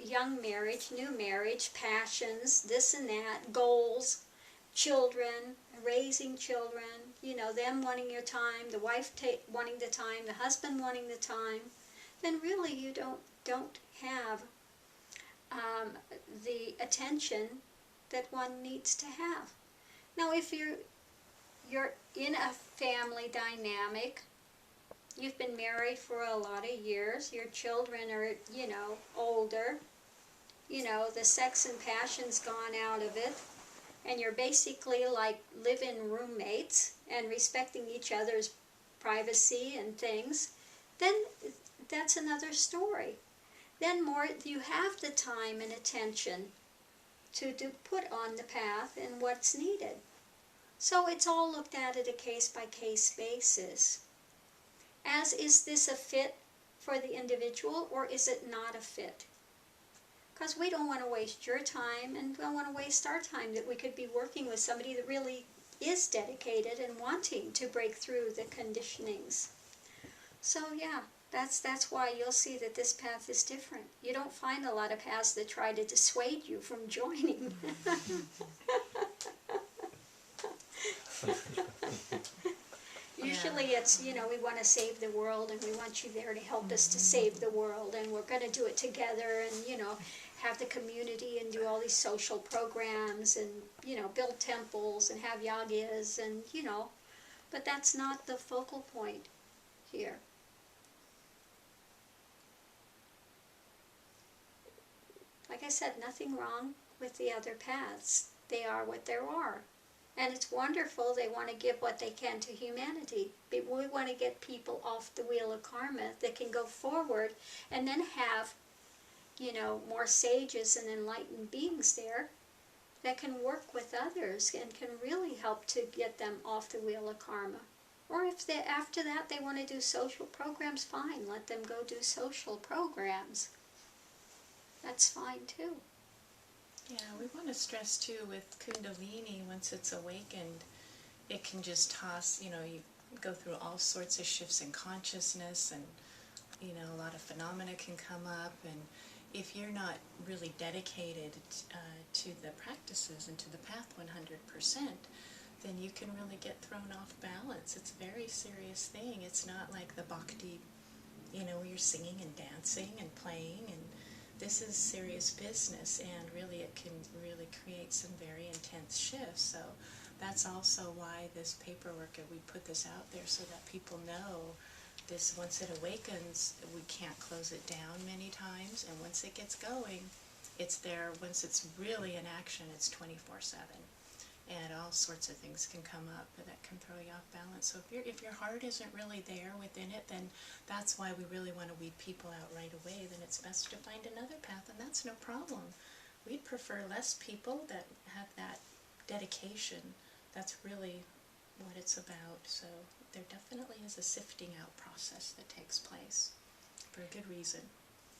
young marriage, new marriage, passions, this and that, goals, children, raising children, you know, them wanting your time, the wife wanting the time, the husband wanting the time, then really you don't have the attention that one needs to have. Now, if you're in a family dynamic, you've been married for a lot of years, your children are, you know, older, you know, the sex and passion's gone out of it, and you're basically like live-in roommates and respecting each other's privacy and things, then that's another story. Then you have the time and attention to put on the path and what's needed. So it's all looked at a case-by-case basis. As, is this a fit for the individual, or is it not a fit? Because we don't want to waste your time, and we don't want to waste our time, that we could be working with somebody that really is dedicated and wanting to break through the conditionings. So yeah, that's why you'll see that this path is different. You don't find a lot of paths that try to dissuade you from joining. Usually it's, you know, we want to save the world, and we want you there to help us to save the world, and we're going to do it together, and, you know, have the community and do all these social programs, and, you know, build temples and have yagas, and, you know, but that's not the focal point here. Like I said, nothing wrong with the other paths. They are what they are. And it's wonderful, they want to give what they can to humanity. But we want to get people off the wheel of karma that can go forward and then have, you know, more sages and enlightened beings there that can work with others and can really help to get them off the wheel of karma. Or if they, after that they want to do social programs, fine, let them go do social programs. That's fine too. Yeah, we want to stress too with Kundalini, once it's awakened, it can just toss, you know, you go through all sorts of shifts in consciousness, and, you know, a lot of phenomena can come up, and if you're not really dedicated to the practices and to the path 100%, then you can really get thrown off balance. It's a very serious thing. It's not like the bhakti, you know, where you're singing and dancing and playing, and this is serious business, and really it can really create some very intense shifts. So that's also why this paperwork, we put this out there so that people know this. Once it awakens, we can't close it down many times, and once it gets going, it's there. Once it's really in action, it's 24/7. And all sorts of things can come up that can throw you off balance. So if your heart isn't really there within it, then that's why we really want to weed people out right away. Then it's best to find another path, and that's no problem. We'd prefer less people that have that dedication. That's really what it's about. So there definitely is a sifting out process that takes place for a good reason.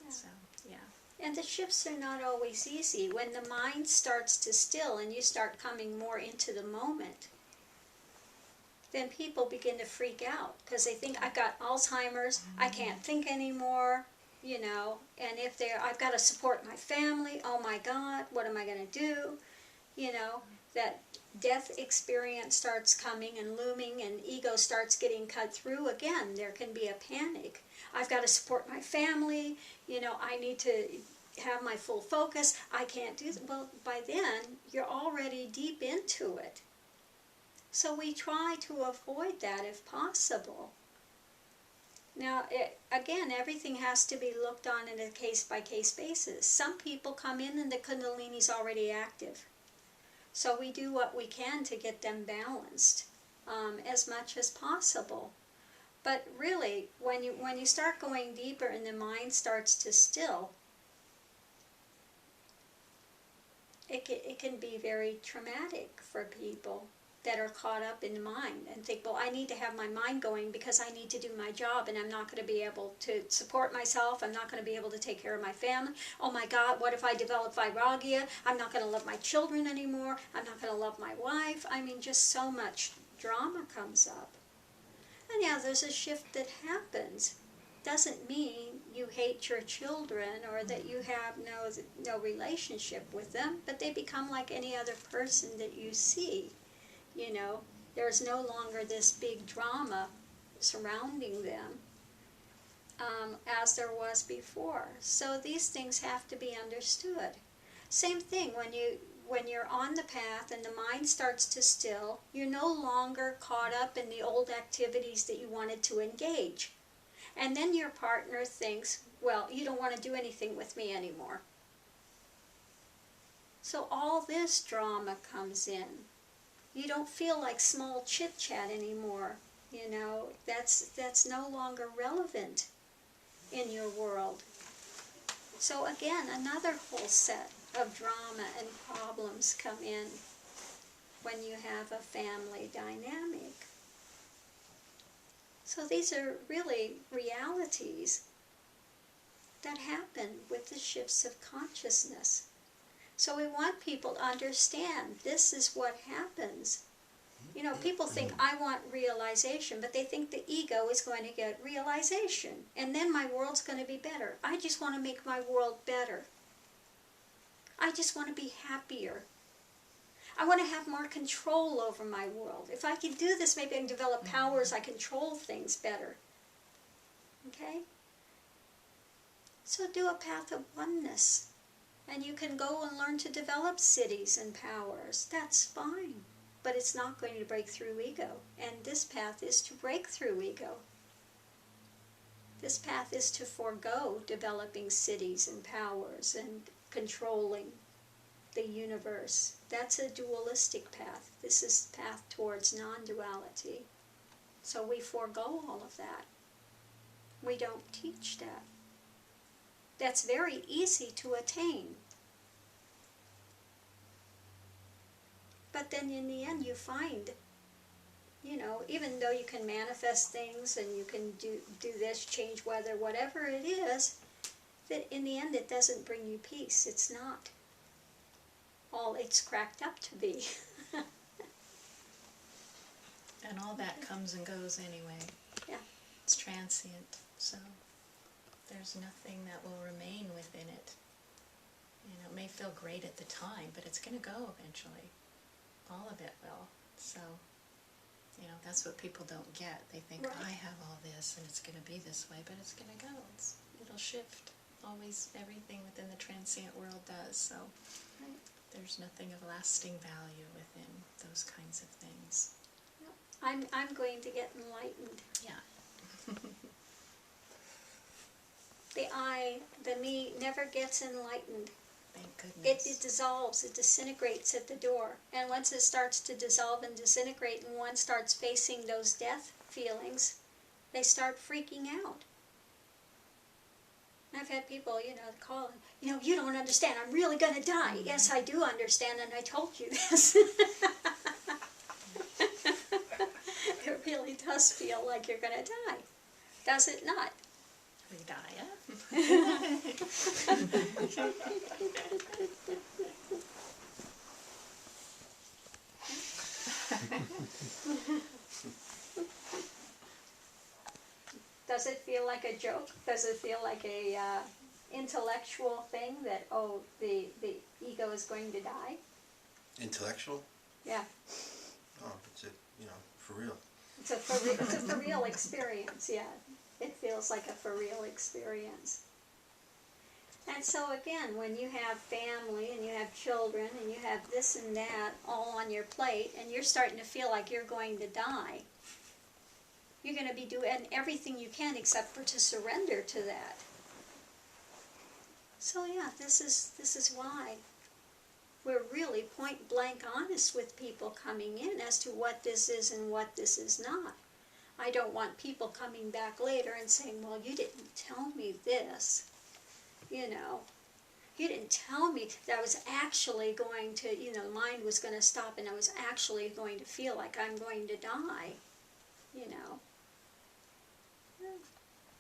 Yeah. So, yeah. And the shifts are not always easy. When the mind starts to still and you start coming more into the moment, then people begin to freak out because they think, I've got Alzheimer's, I can't think anymore, you know, and if I've got to support my family, oh my God, what am I going to do? You know, that death experience starts coming and looming, and ego starts getting cut through. Again, there can be a panic. I've got to support my family, you know, I need to have my full focus, I can't do that. Well, by then, you're already deep into it. So we try to avoid that if possible. Now, again, everything has to be looked on in a case-by-case basis. Some people come in and the Kundalini's already active. So we do what we can to get them balanced as much as possible. But really, when you start going deeper and the mind starts to still, it can be very traumatic for people that are caught up in the mind and think, well, I need to have my mind going because I need to do my job, and I'm not going to be able to support myself. I'm not going to be able to take care of my family. Oh my God, what if I develop vairagya? I'm not going to love my children anymore. I'm not going to love my wife. I mean, just so much drama comes up. And yeah, there's a shift that happens. Doesn't mean you hate your children or that you have no relationship with them, but they become like any other person that you see. You know, there's no longer this big drama surrounding them as there was before. So these things have to be understood. Same thing when you're on the path and the mind starts to still, you're no longer caught up in the old activities that you wanted to engage. And then your partner thinks, well, you don't want to do anything with me anymore. So all this drama comes in. You don't feel like small chit-chat anymore. You know, that's no longer relevant in your world. So again, another whole set of drama and problems come in when you have a family dynamic. So these are really realities that happen with the shifts of consciousness. So we want people to understand this is what happens. You know, people think, I want realization, but they think the ego is going to get realization, and then my world's going to be better. I just want to make my world better. I just want to be happier. I want to have more control over my world. If I can do this, maybe I can develop powers, I control things better. Okay? So do a path of oneness. And you can go and learn to develop cities and powers. That's fine. But it's not going to break through ego. And this path is to break through ego. This path is to forego developing cities and powers and controlling the universe. That's a dualistic path. This is the path towards non-duality. So we forego all of that. We don't teach that. That's very easy to attain. But then in the end you find, you know, even though you can manifest things and you can do this, change weather, whatever it is, that in the end it doesn't bring you peace. It's not all it's cracked up to be. And all that comes and goes anyway. Yeah. It's transient, so there's nothing that will remain within it. You know, it may feel great at the time, but it's going to go eventually. All of it will. So, you know, that's what people don't get. They think, right. I have all this and it's going to be this way, but it's going to go. It'll shift. Always everything within the transient world does. So Right. there's nothing of lasting value within those kinds of things. I'm going to get enlightened. Yeah. The me never gets enlightened. Thank goodness. It dissolves, it disintegrates at the door. And once it starts to dissolve and disintegrate and one starts facing those death feelings, they start freaking out. And I've had people, you know, call, you know, you don't understand, I'm really going to die. Mm-hmm. Yes, I do understand, and I told you this. It really does feel like you're going to die. Does it not? We die, yeah? Does it feel like a joke? Does it feel like a intellectual thing that, oh, the ego is going to die? Intellectual? Yeah. Oh, it's for real. It's a for real experience, yeah. It feels like a for real experience. And so again, when you have family and you have children and you have this and that all on your plate and you're starting to feel like you're going to die, you're going to be doing everything you can except for to surrender to that. So yeah, this is why we're really point blank honest with people coming in as to what this is and what this is not. I don't want people coming back later and saying, well, you didn't tell me this. You know, you didn't tell me that I was actually going to, you know, mind was going to stop and I was actually going to feel like I'm going to die. You know.